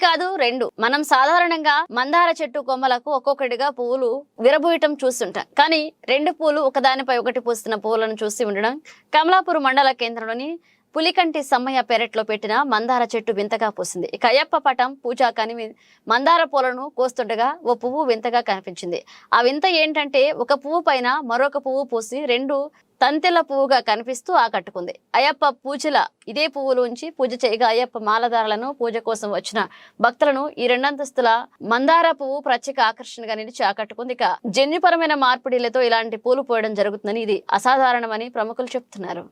కాదు రెండు. మనం సాధారణంగా మందార చెట్టు కొమ్మలకు ఒక్కొక్కటిగా పువ్వులు విరబూయటం చూస్తుంటాం. కానీ రెండు పూలు ఒకదానిపై ఒకటి పూస్తున్న పువ్వులను చూసి ఉండడం కమలాపూర్ మండల కేంద్రంలోని పులికంటి సమ్మయ్య పెరట్లో పెట్టిన మందార చెట్టు వింతగా పూసింది. ఇక అయ్యప్ప పటం పూజా కని మందార పూలను కోస్తుండగా ఓ పువ్వు వింతగా కనిపించింది. ఆ వింత ఏంటంటే ఒక పువ్వు పైన మరొక పువ్వు పూసి రెండు తంతెల పువ్వుగా కనిపిస్తూ ఆకట్టుకుంది. అయ్యప్ప పూజల ఇదే పువ్వులు ఉంచి పూజ చేయగా అయ్యప్ప మాలధారులను పూజ కోసం వచ్చిన భక్తులను ఈ రెండంతస్తుల మందార పువ్వు ప్రత్యేక ఆకర్షణగా నిలిచి ఆకట్టుకుంది. ఇక జన్యుపరమైన మార్పిడిలతో ఇలాంటి పూలు పోయడం జరుగుతుందని ఇది అసాధారణమని ప్రముఖులు చెబుతున్నారు.